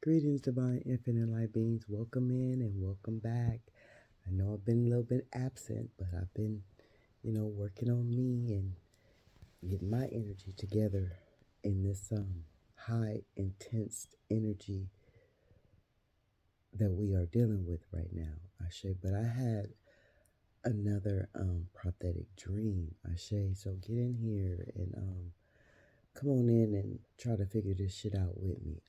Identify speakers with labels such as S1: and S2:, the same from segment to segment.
S1: Greetings, divine infinite light beings. Welcome in and welcome back. I know I've been a little bit absent, but I've been, working on me and getting my energy together in this high, intense energy that we are dealing with right now. But I had another prophetic dream. So get in here and come on in and try to figure this shit out with me.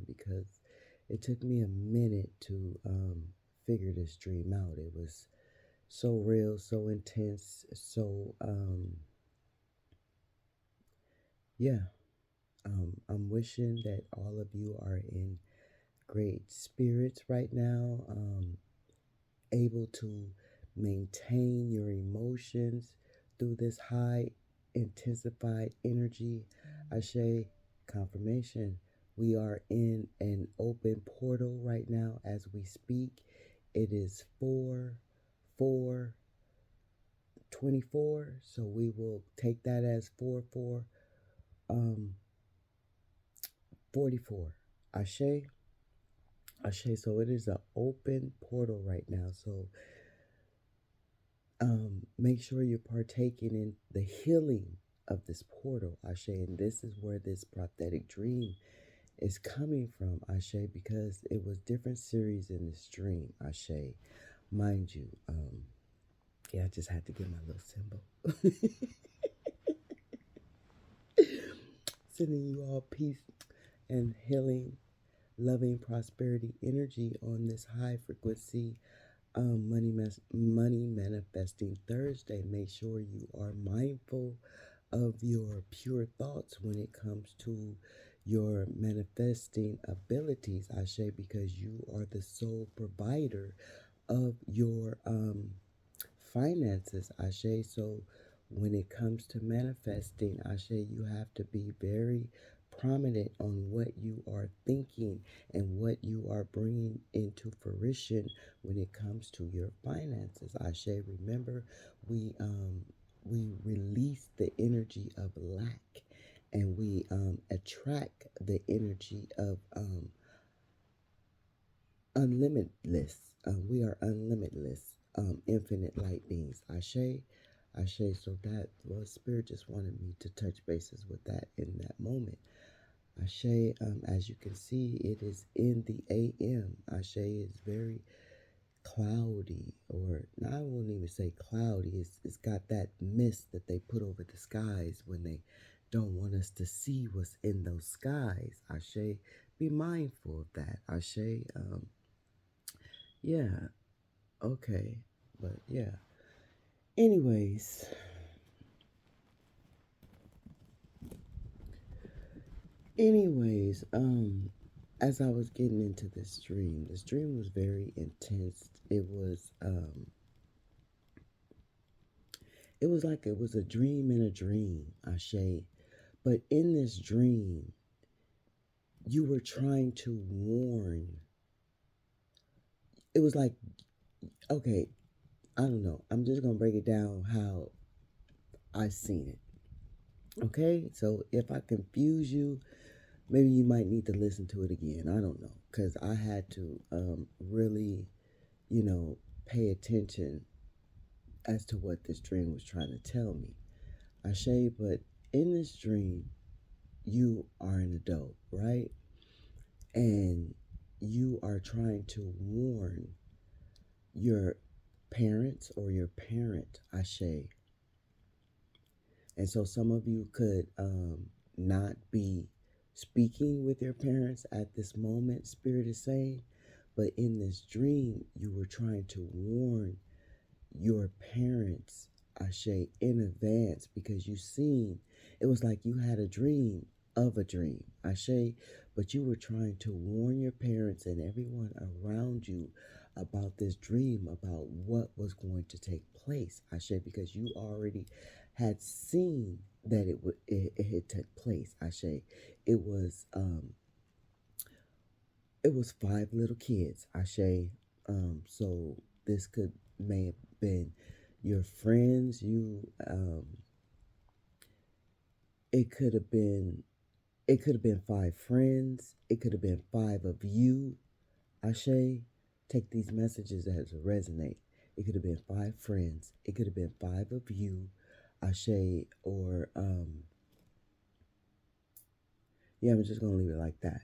S1: Because it took me a minute to figure this dream out. It was so real, so intense, yeah. I'm wishing that all of you are in great spirits right now, able to maintain your emotions through this high intensified energy. Ashe, confirmation. We are in an open portal right now as we speak. It is 4/4/24. So we will take that as 4/4 um 44. Ashe. Ashe. So it is an open portal right now. So make sure you're partaking in the healing of this portal, Ashe. And this is where this prophetic dream is coming from, Ashe, because it was different series in this dream, Ashe. Mind you, I just had to get my little symbol. Sending you all peace and healing, loving, prosperity, energy on this high frequency money manifesting Thursday. Make sure you are mindful of your pure thoughts when it comes to your manifesting abilities, Ashe, because you are the sole provider of your finances, Ashe. So when it comes to manifesting, Ashe, you have to be very prominent on what you are thinking and what you are bringing into fruition when it comes to your finances. Ashe, remember, we release the energy of lack and we attract the energy of unlimitless. We are unlimitless, infinite light beings. Ashe, Ashe. So that, well, Spirit just wanted me to touch bases with that in that moment. Ashe, as you can see, it is in the AM. Ashe is very cloudy, or no, I won't even say cloudy. It's got that mist that they put over the skies when they don't want us to see what's in those skies. Ashe, be mindful of that. Ashe, yeah, okay, but yeah. Anyways, anyways, as I was getting into this dream was very intense. It was like it was a dream in a dream, Ashe. But in this dream, you were trying to warn. It was like, okay, I don't know. I'm just gonna break it down how I seen it. Okay, so if I confuse you, maybe you might need to listen to it again. I don't know, because I had to really, you know, pay attention as to what this dream was trying to tell me. Ashe, but in this dream, you are an adult, right? And you are trying to warn your parents or your parent, Ashe. And so some of you could not be speaking with your parents at this moment, Spirit is saying. But in this dream, you were trying to warn your parents, Ashe, in advance because you seen it was like you had a dream of a dream, Ashe, but you were trying to warn your parents and everyone around you about this dream, about what was going to take place, Ashe, because you already had seen that it had took place, Ashe. It was um it was five little kids, Ashe. So this could may have been your friends. It could have been It could have been 5 friends. It could have been 5 of you. Ashe, take these messages as a resonate. It could have been 5 friends. It could have been 5 of you. Ashe, or yeah, I'm just gonna leave it like that.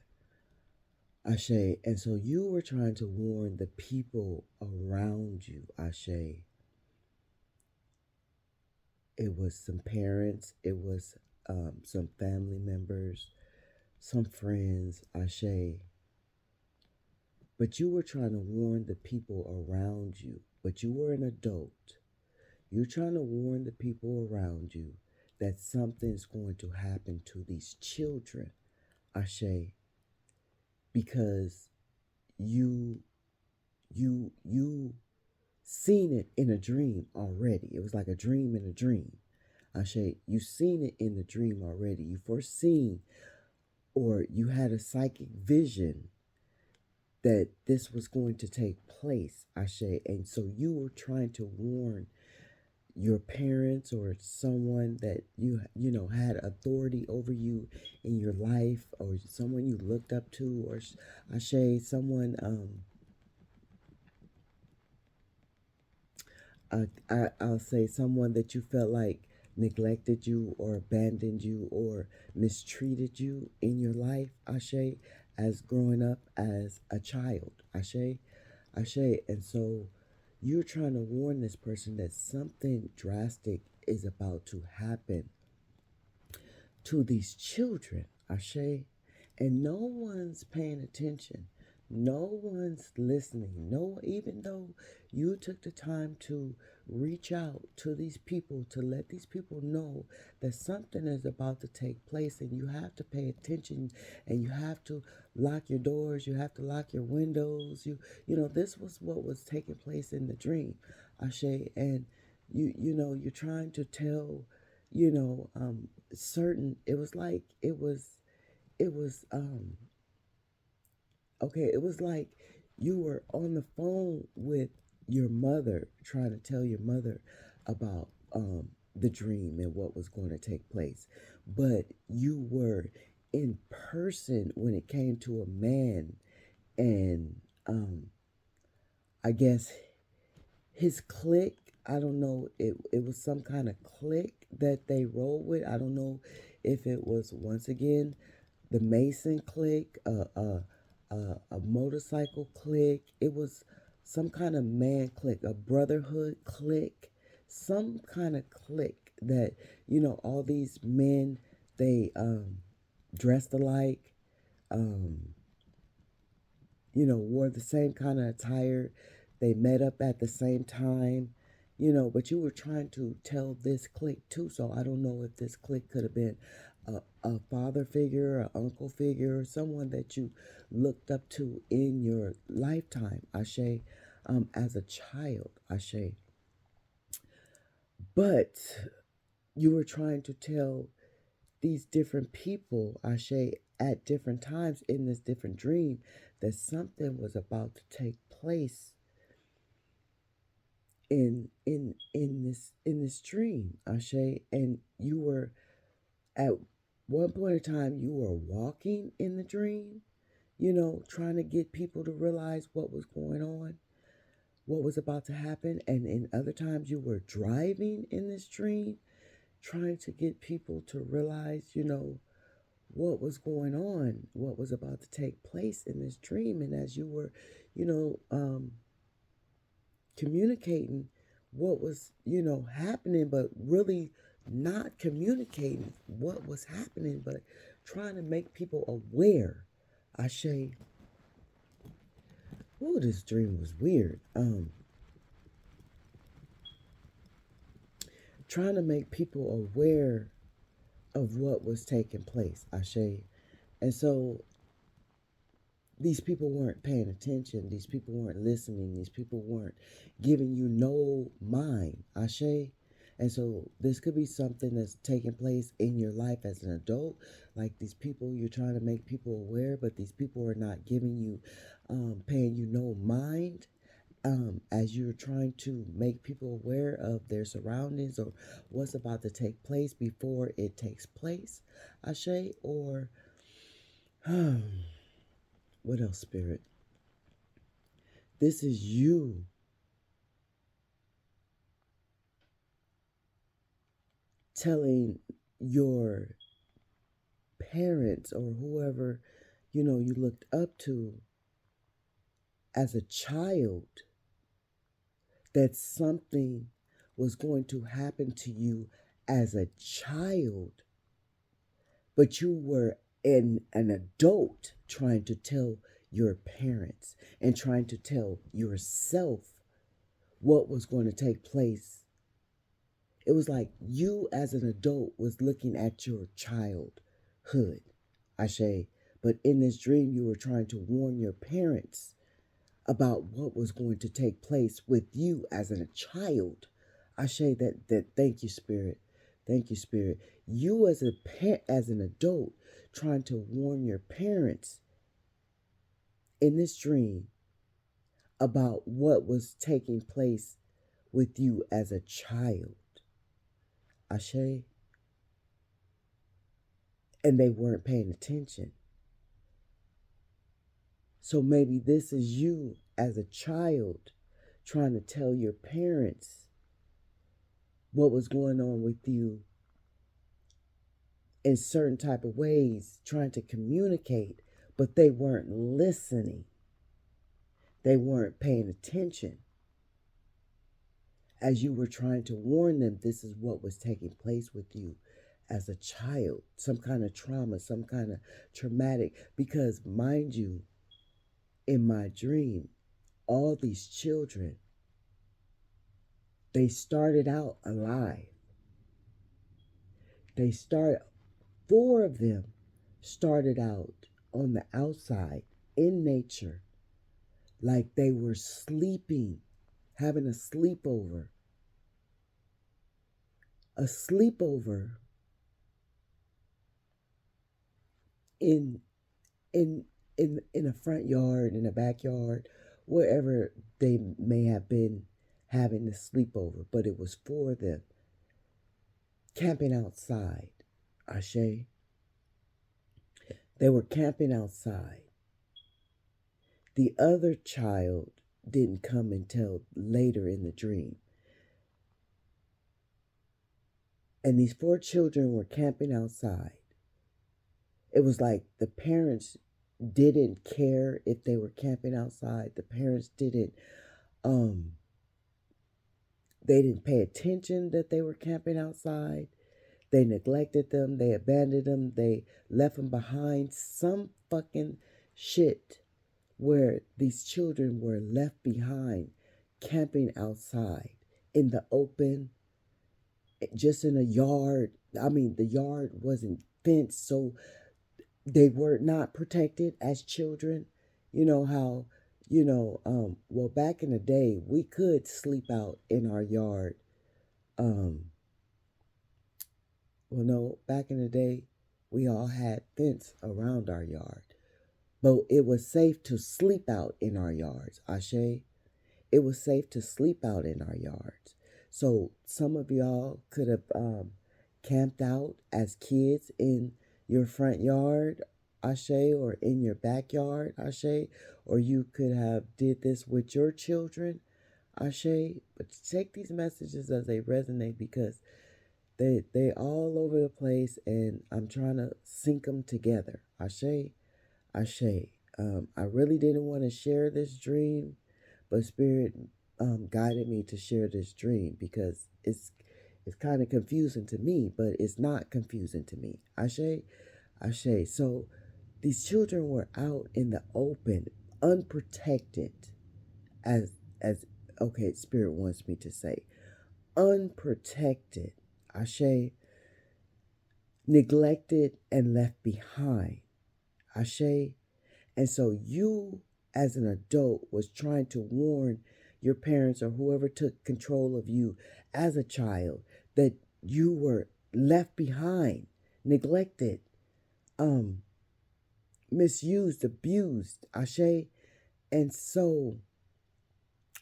S1: Ashe. And so you were trying to warn the people around you, Ashe. It was some parents, it was some family members, some friends, Ashe. But you were trying to warn the people around you. But you were an adult. You're trying to warn the people around you that something's going to happen to these children, Ashe, because you you seen it in a dream already. It was like a dream in a dream. Ashe, you seen it in the dream already. You foreseen, or you had a psychic vision that this was going to take place, Ashe. And so you were trying to warn your parents or someone that you know had authority over you in your life, or someone you looked up to, or Ashe, someone I'll say someone that you felt like neglected you or abandoned you or mistreated you in your life, Ashe, as growing up as a child, Ashe, Ashe. And so you're trying to warn this person that something drastic is about to happen to these children, Ashe, and no one's paying attention. No one's listening. No, even though you took the time to reach out to these people to let these people know that something is about to take place, and you have to pay attention, and you have to lock your doors, you have to lock your windows. You know this was what was taking place in the dream, Ashe, and you know you're trying to tell you know certain, it was like it was okay, it was like you were on the phone with your mother trying to tell your mother about the dream and what was going to take place, but you were in person when it came to a man, and I guess his clique, I don't know, it was some kind of clique that they rolled with. I don't know if it was, once again, the Mason clique, a motorcycle clique. It was some kind of man clique, a brotherhood clique, some kind of clique that, all these men, they dressed alike, um, wore the same kind of attire. They met up at the same time, but you were trying to tell this clique too. So I don't know if this clique could have been a father figure, an uncle figure, someone that you looked up to in your lifetime, Ashe, as a child, Ashe. But you were trying to tell these different people, Ashe, at different times in this different dream, that something was about to take place in this dream, Ashe. And you were, at one point in time, you were walking in the dream, trying to get people to realize what was going on, what was about to happen. And in other times, you were driving in this dream, trying to get people to realize, what was going on, what was about to take place in this dream. And as you were, you know, communicating what was, happening, but really not communicating what was happening, but trying to make people aware. Ashe, oh, this dream was weird. Trying to make people aware of what was taking place, Ashe. And so these people weren't paying attention. These people weren't listening. These people weren't giving you no mind, Ashe. And so this could be something that's taking place in your life as an adult. Like these people, you're trying to make people aware, but these people are not giving you, paying you no mind, as you're trying to make people aware of their surroundings or what's about to take place before it takes place, Ashe. Or What else, Spirit? This is you telling your parents or whoever you looked up to as a child that something was going to happen to you as a child, but you were an adult trying to tell your parents and trying to tell yourself what was going to take place. It was like you as an adult was looking at your childhood, Ashe, but in this dream you were trying to warn your parents about what was going to take place with you as a child. Ashe, that thank you, Spirit. Thank you, Spirit. You as an adult trying to warn your parents in this dream about what was taking place with you as a child. Ashe. And they weren't paying attention. So maybe this is you as a child trying to tell your parents what was going on with you in certain type of ways, trying to communicate, but they weren't listening. They weren't paying attention. As you were trying to warn them, this is what was taking place with you as a child, some kind of trauma, some kind of traumatic, because mind you, in my dream, all these children, they started out alive. They started, four of them started out on the outside in nature, like they were sleeping, having a sleepover in in in a front yard, in a backyard, wherever they may have been having the sleepover, but it was for them camping outside. Ashe. They were camping outside. The other child didn't come until later in the dream. And these four children were camping outside. It was like the parents didn't care if they were camping outside. The parents um didn't pay attention that they were camping outside. They neglected them, they abandoned them, they left them behind. Some fucking shit where these children were left behind camping outside in the open, just in a yard. I mean, the yard wasn't fenced, so they were not protected as children. You know how, well, back in the day, we could sleep out in our yard. Well, no, back in the day, we all had fence around our yard. But it was safe to sleep out in our yards, Ashe. It was safe to sleep out in our yards. So some of y'all could have camped out as kids in your front yard, Ashe, or in your backyard, Ashe, or you could have did this with your children, Ashe. But take these messages as they resonate, because they all over the place, and I'm trying to sync them together. Ashe, Ashe. I really didn't want to share this dream, but Spirit guided me to share this dream because it's kind of confusing to me, but it's not confusing to me. Ashe, Ashe. So these children were out in the open, unprotected, as okay, Spirit wants me to say, unprotected. Ashe, neglected and left behind. Ashe. And so you, as an adult, was trying to warn your parents or whoever took control of you as a child that you were left behind, neglected, misused, abused. Ashe. And so,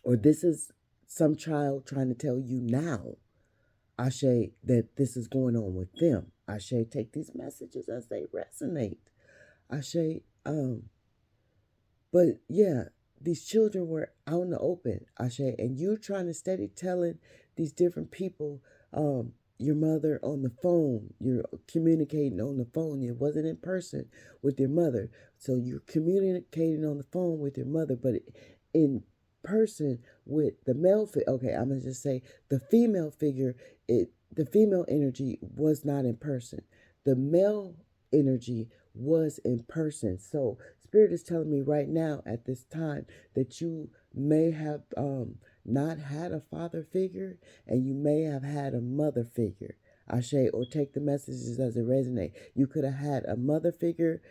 S1: or this is some child trying to tell you now, Ashe, that this is going on with them. Ashe, take these messages as they resonate. Ashe, but yeah, these children were out in the open, Ashe, and you're trying to steady telling these different people, your mother on the phone, you're communicating on the phone. It wasn't in person with your mother. So you're communicating on the phone with your mother, but in person with the male okay, I'm gonna just say the female figure, the female energy was not in person. The male energy was in person. So Spirit is telling me right now at this time that you may have not had a father figure, and you may have had a mother figure. Ashe, or take the messages as it resonate. You could have had a mother figure,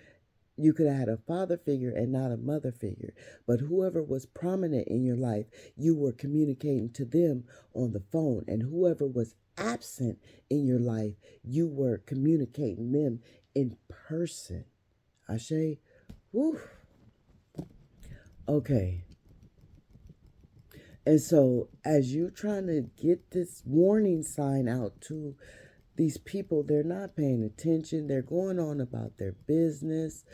S1: you could have had a father figure and not a mother figure. But whoever was prominent in your life, you were communicating to them on the phone. And whoever was absent in your life, you were communicating them in person. Ashe? Woo. Okay. And so, as you're trying to get this warning sign out to these people, they're not paying attention. They're going on about their business.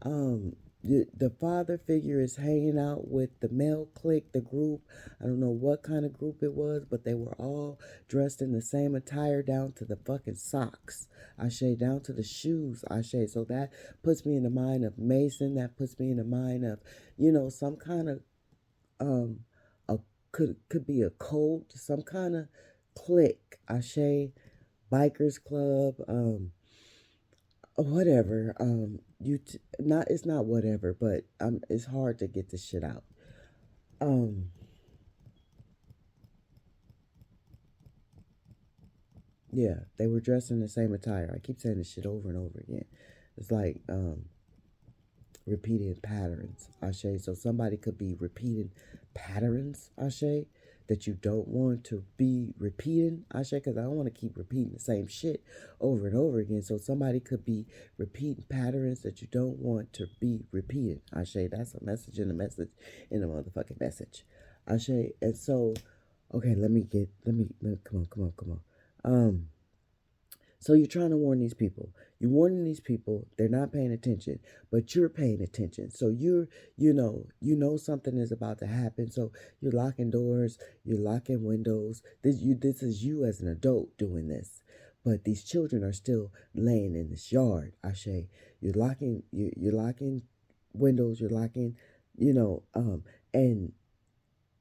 S1: The father figure is hanging out with the male clique, the group. I don't know what kind of group it was, but they were all dressed in the same attire down to the fucking socks. Ashe, down to the shoes. Ashe. So that puts me in the mind of Mason. That puts me in the mind of, some kind of um a could be a cult, some kind of clique, Ashe, bikers club, whatever. Not, it's not whatever, but it's hard to get this shit out. Um, yeah, they were dressed in the same attire. I keep saying this shit over and over again. It's like repeating patterns, Ashe. So somebody could be repeating patterns, Ashe, that you don't want to be repeating, Ashe, because I don't want to keep repeating the same shit over and over again. So somebody could be repeating patterns that you don't want to be repeating, Ashe. That's a message in a message in a motherfucking message, Ashe. And so, okay, come on. So you're trying to warn these people. You're warning these people. They're not paying attention, but you're paying attention. So you know something is about to happen. So you're locking doors. You're locking windows. This is you as an adult doing this. But these children are still laying in this yard. Ashe, you're locking windows. You're locking, and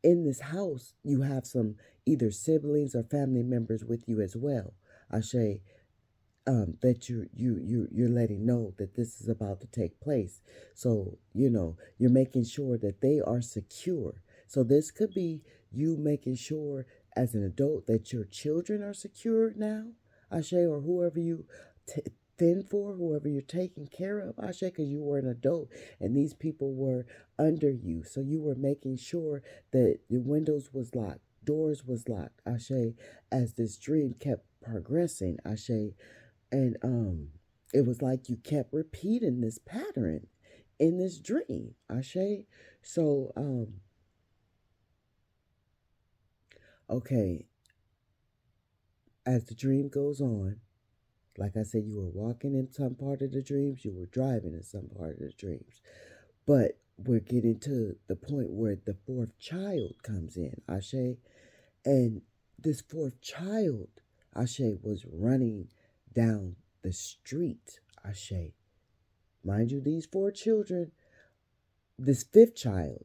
S1: in this house you have some either siblings or family members with you as well. Ashe, that you're letting know that this is about to take place. So you're making sure that they are secure. So this could be you making sure as an adult that your children are secure now, Ashe, or whoever you t- tend for, whoever you're taking care of, Ashe, because you were an adult and these people were under you. So you were making sure that the windows was locked, doors was locked, Ashe, as this dream kept progressing, Ashe. And it was like you kept repeating this pattern in this dream, Ashe. So okay, as the dream goes on, like I said, you were walking in some part of the dreams, you were driving in some part of the dreams, but we're getting to the point where the fourth child comes in, Ashe. And this fourth child, Ashe, was running down the street, Ashe. Mind you, these four children, this fifth child,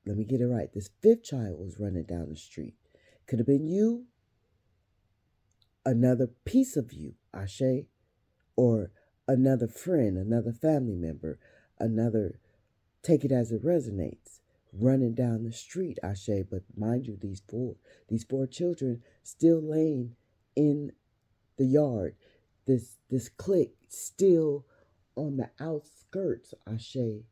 S1: let me get it right. This fifth child was running down the street. Could have been you, another piece of you, Ashe, or another friend, another family member, another, take it as it resonates, running down the street, Ashe. But mind you, these four children still laying in the yard. This clique still on the outskirts, Ashe.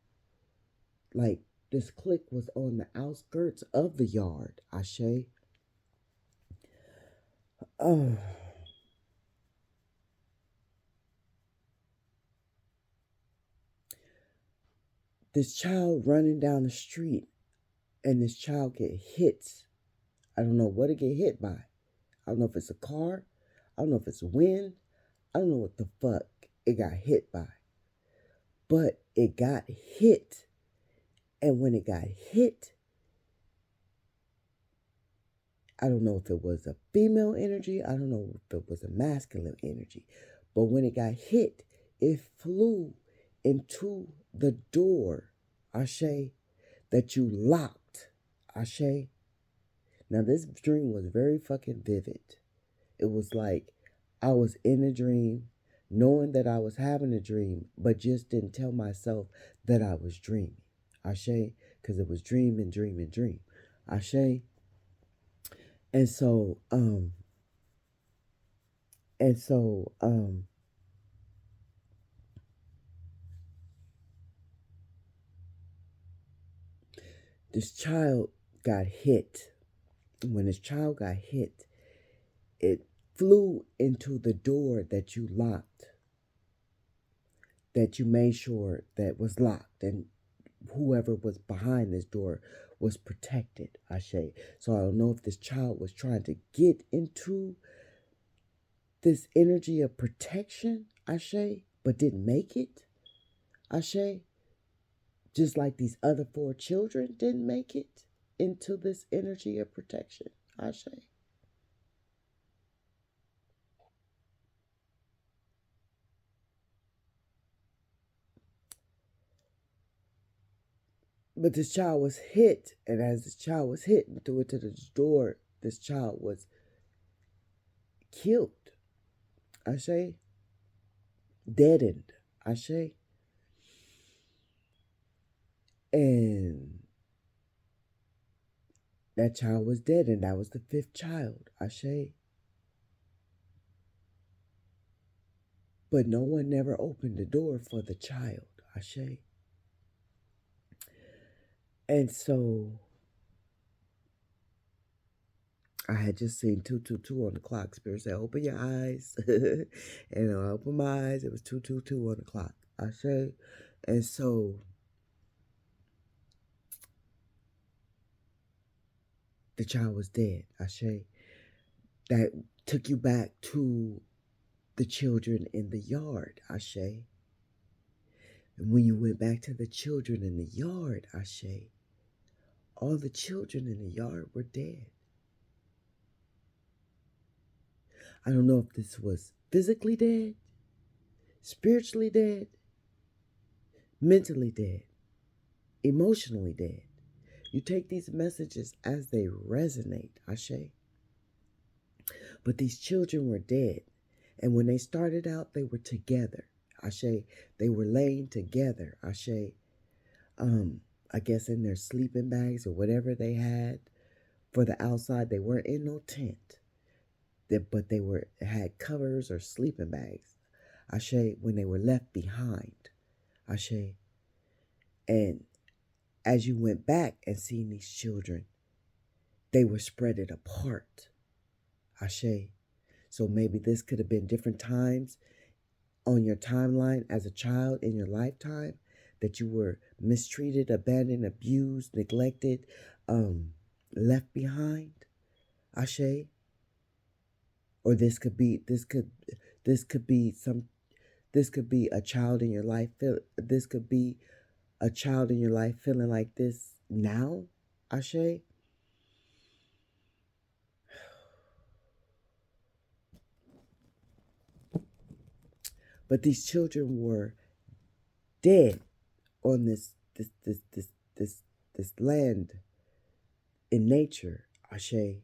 S1: Like this clique was on the outskirts of the yard, Ashe. Oh, this child running down the street, and this child get hit. I don't know what it get hit by. I don't know if it's a car. I don't know if it's wind. I don't know what the fuck it got hit by. but it got hit. And when it got hit, I don't know if it was a female energy, I don't know if it was a masculine energy, but when it got hit, it flew into the door, Ashe, that you locked, Ashe. Now, this dream was very fucking vivid. It was like I was in a dream, knowing that I was having a dream, but just didn't tell myself that I was dreaming. Ashe, because it was dream and dream and dream. Ashe. And so, and so, this child got hit. When this child got hit, it flew into the door that you locked, that you made sure that was locked, and whoever was behind this door was protected, Ashe. So I don't know if this child was trying to get into this energy of protection, Ashe, but didn't make it, Ashe. Just like these other 4 children didn't make it into this energy of protection, Ashe. But this child was hit, and as this child was hit and threw it to the door, this child was killed, Ashe. Deadened, Ashe. And that child was dead, and that was the 5th child, Ashe. But no one never opened the door for the child, Ashe. And so I had just seen 222 on the clock. Spirit said, open your eyes. And I opened my eyes. It was 222 on the clock, Ashe. And so the child was dead, Ashe. That took you back to the children in the yard, Ashe. And when you went back to the children in the yard, Ashe, all the children in the yard were dead. I don't know if this was physically dead, spiritually dead, mentally dead, emotionally dead. You take these messages as they resonate, Ashe. But these children were dead. And when they started out, they were together, Ashe. They were laying together, Ashe. I guess in their sleeping bags or whatever they had for the outside. They weren't in no tent, but they had covers or sleeping bags, Ashe, when they were left behind, Ashe. And as you went back and seen these children, they were spreaded apart, Ashe. So maybe this could have been different times on your timeline as a child in your lifetime that you were mistreated, abandoned, abused, neglected, left behind, Ashe. Or this could be a child in your life. This could be a child in your life feeling like this now, Ashe. But these children were dead on this land in nature, Ashe.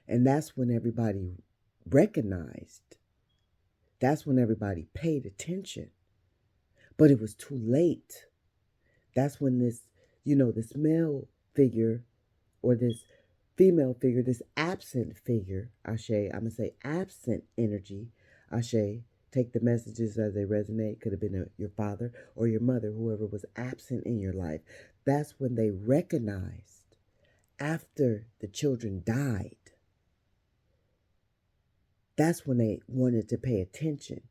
S1: And that's when everybody recognized. That's when everybody paid attention. But it was too late. That's when this male figure or this female figure, this absent figure, Ashe, I'm going to say absent energy, Ashe, take the messages as they resonate. Could have been your father or your mother, whoever was absent in your life. That's when they recognized after the children died. That's when they wanted to pay attention.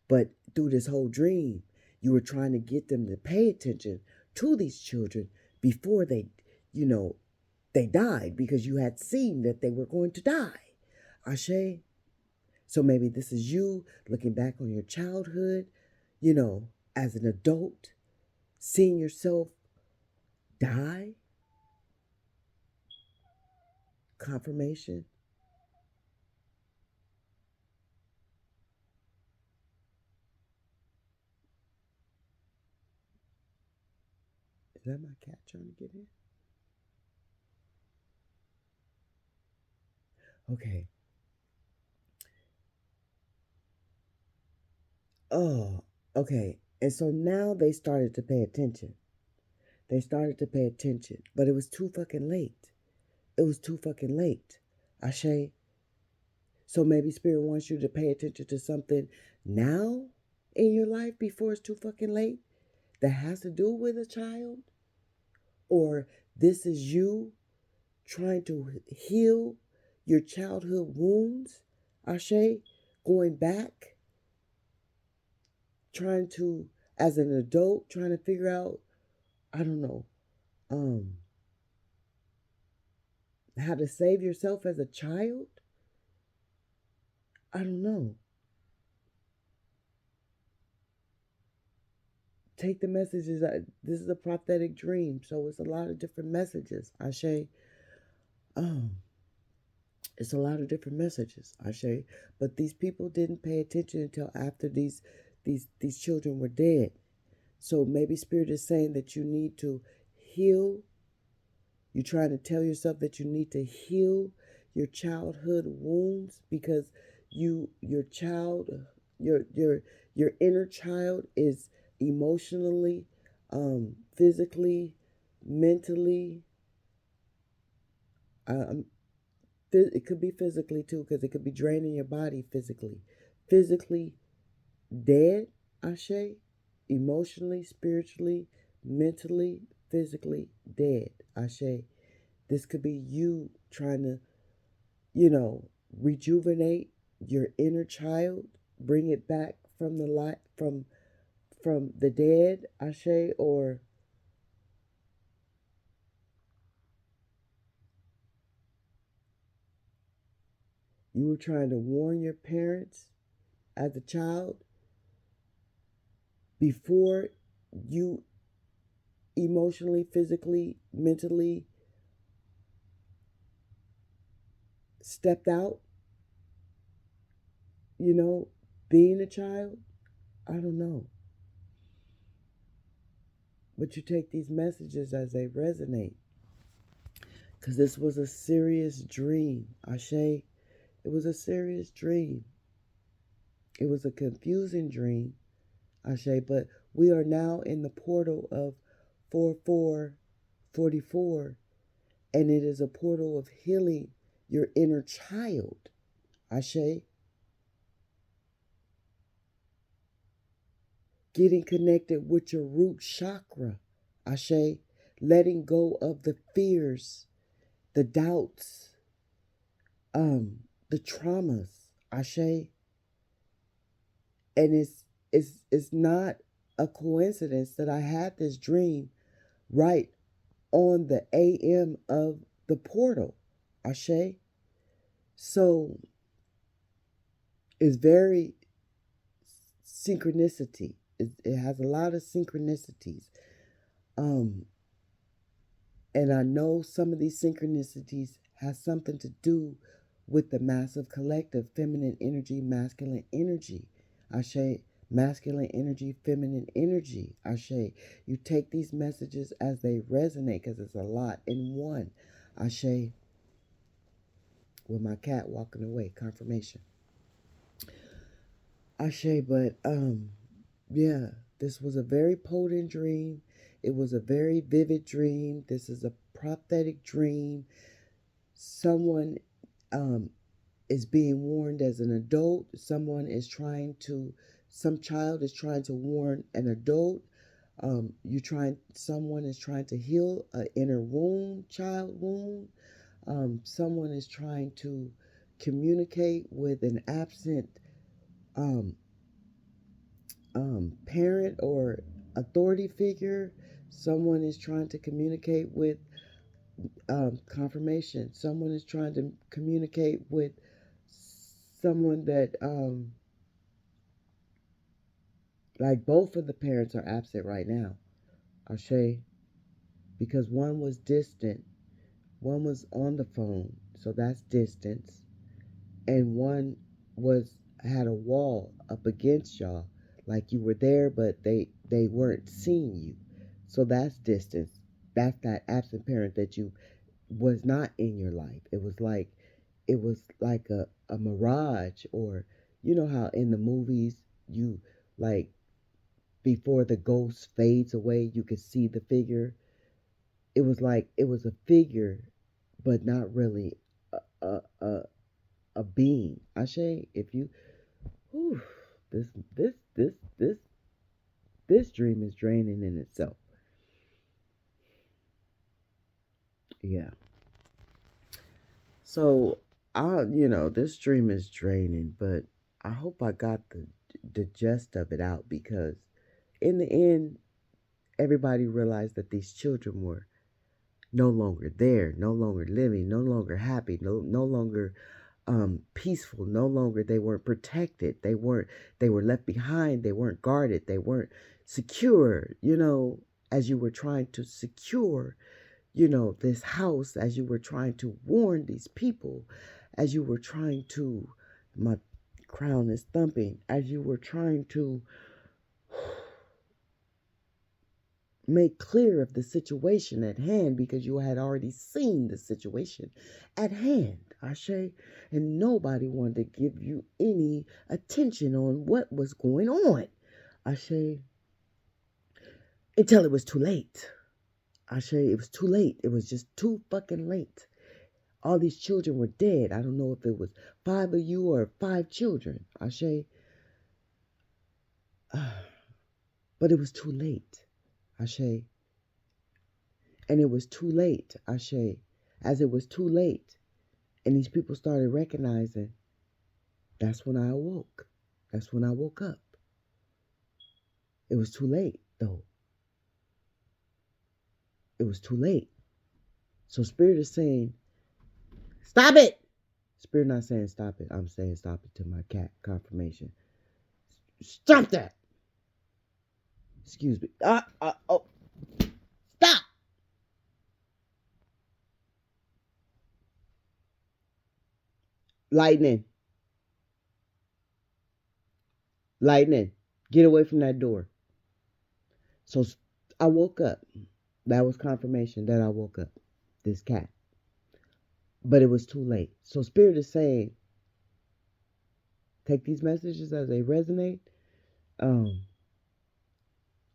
S1: But through this whole dream, you were trying to get them to pay attention to these children before they died, because you had seen that they were going to die. Ashe. So maybe this is you looking back on your childhood, you know, as an adult, seeing yourself die. Confirmation. Is that my cat trying to get in? Okay. Oh, okay. And so now they started to pay attention. They started to pay attention, but it was too fucking late. It was too fucking late. Ashe. So maybe Spirit wants you to pay attention to something now in your life before it's too fucking late that has to do with a child, or this is you trying to heal your childhood wounds, Ashe, going back, trying to, as an adult, trying to figure out, I don't know, um, how to save yourself as a child. I don't know. Take the messages. This is a prophetic dream, so it's a lot of different messages, Ashe. Um, it's a lot of different messages, Ashe. But these people didn't pay attention until after these children were dead. So maybe Spirit is saying that you need to heal. You're trying to tell yourself that you need to heal your childhood wounds because your child, your inner child is emotionally, physically, mentally. Um, it could be physically too, because it could be draining your body physically. Physically dead, Ashe. Emotionally, spiritually, mentally, physically dead, Ashe. This could be you trying to, you know, rejuvenate your inner child, bring it back from the light, from the dead, Ashe, or you were trying to warn your parents as a child before you emotionally, physically, mentally stepped out, you know, being a child. I don't know. But you take these messages as they resonate. Because this was a serious dream, Ashe. It was a serious dream. It was a confusing dream, Ashe. But we are now in the portal of 4444, and it is a portal of healing your inner child, Ashe. Getting connected with your root chakra, Ashe. Letting go of the fears, the doubts, the traumas, Ashe. And it's not a coincidence that I had this dream right on the AM of the portal, Ashe. So it's very synchronicity. It has a lot of synchronicities. Um, and I know some of these synchronicities has something to do with the massive collective, feminine energy, masculine energy. Ashe, masculine energy, feminine energy. Ashe, you take these messages as they resonate because it's a lot in one. Ashe, with my cat walking away, confirmation. Ashe, but yeah, this was a very potent dream. It was a very vivid dream. This is a prophetic dream. Someone um, is being warned as an adult. Some child is trying to warn an adult. Someone is trying to heal an inner wound, child wound. Someone is trying to communicate with an absent um, parent or authority figure. Someone is trying to communicate with confirmation. Someone is trying to communicate with someone that like both of the parents are absent right now. Ashe, because one was distant, one was on the phone, so that's distance, and one was had a wall up against y'all, like you were there, but they weren't seeing you, so that's distance. That's that absent parent that you was not in your life. It was like a mirage, or you know how in the movies you like before the ghost fades away you could see the figure. It was like it was a figure but not really a a a, a being. Ashe, if you whew, this this this this this dream is draining in itself. Yeah. So this dream is draining, but I hope I got the gist of it out, because in the end everybody realized that these children were no longer there, no longer living, no longer happy, no longer peaceful, no longer they weren't protected, they were left behind, they weren't guarded, they weren't secure. As you were trying to secure, this house, as you were trying to warn these people, as you were trying to, my crown is thumping, as you were trying to make clear of the situation at hand, because you had already seen the situation at hand, Ashe, and nobody wanted to give you any attention on what was going on, Ashe, until it was too late. Ashe, it was too late. It was just too fucking late. All these children were dead. I don't know if it was five of you or five children, Ashe, but it was too late, Ashe. And it was too late, Ashe. As it was too late, and these people started recognizing, that's when I awoke. That's when I woke up. It was too late, though. It was too late. So Spirit is saying, stop it. Spirit not saying stop it. I'm saying stop it to my cat confirmation. Stop that. Excuse me. Oh, stop. Lightning. Lightning. Get away from that door. So I woke up. That was confirmation that I woke up. This cat. But it was too late. So Spirit is saying, take these messages as they resonate. Um,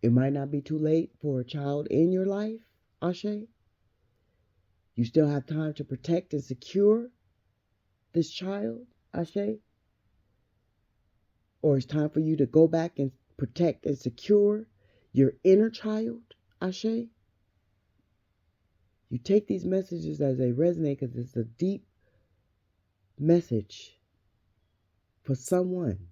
S1: it might not be too late for a child in your life, Ashe. You still have time to protect and secure this child, Ashe. Or it's time for you to go back and protect and secure your inner child, Ashe. You take these messages as they resonate, because it's a deep message for someone,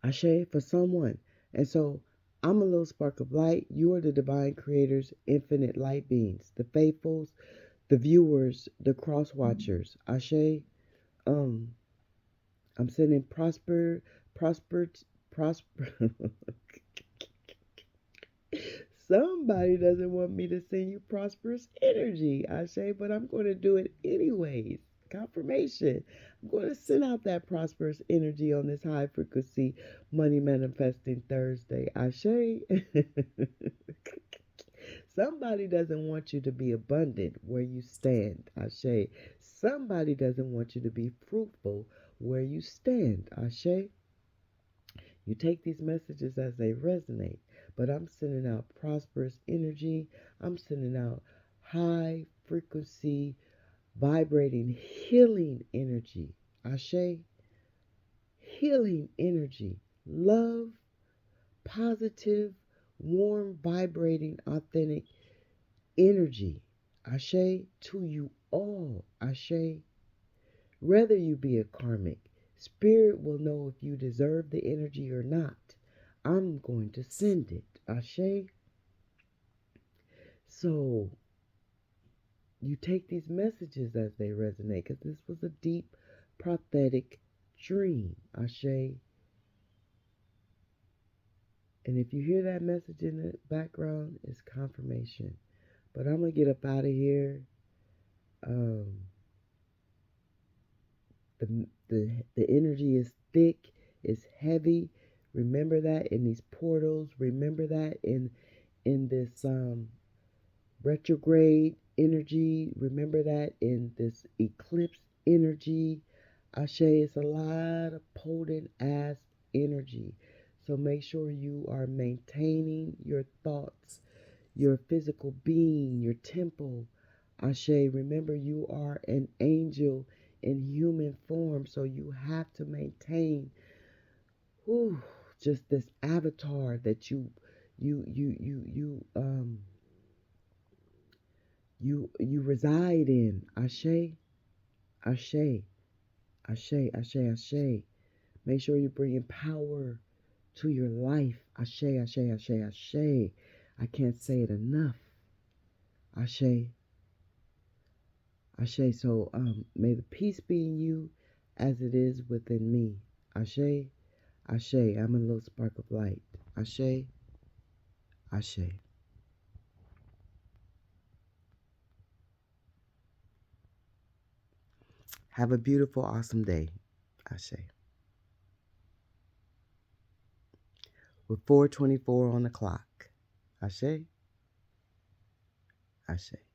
S1: Ashe, for someone. And so I'm a little spark of light. You are the divine creators, infinite light beings, the faithfuls, the viewers, the cross watchers. Ashe, um, I'm sending prosper. Somebody doesn't want me to send you prosperous energy, Ashe, but I'm going to do it anyways. Confirmation. I'm going to send out that prosperous energy on this high frequency money manifesting Thursday, Ashe. Somebody doesn't want you to be abundant where you stand, Ashe. Somebody doesn't want you to be fruitful where you stand, Ashe. You take these messages as they resonate, but I'm sending out prosperous energy. I'm sending out high frequency, vibrating, healing energy. Ashe, healing energy, love, positive, warm, vibrating, authentic energy. Ashe, to you all. Ashe, whether you be a karmic, Spirit will know if you deserve the energy or not. I'm going to send it. Ashe. So you take these messages as they resonate, because this was a deep prophetic dream. Ashe. And if you hear that message in the background, it's confirmation. But I'm going to get up out of here. Um, the energy is thick, it's heavy. Remember that in these portals. Remember that in this retrograde energy. Remember that in this eclipse energy. Ashe, it's a lot of potent ass energy. So make sure you are maintaining your thoughts, your physical being, your temple. Ashe, remember you are an angel in human form, so you have to maintain whew, just this avatar that you reside in. Ashe, ashe, ashe, ashe, ashe. Make sure you're bringing power to your life. Ashe, ashe, ashe, ashe. I can't say it enough. Ashe, ashe. So may the peace be in you as it is within me. Ashe, ashe. I'm a little spark of light. Ashe, ashe. Have a beautiful, awesome day. Ashe. With 4:24 on the clock. Ashe, ashe.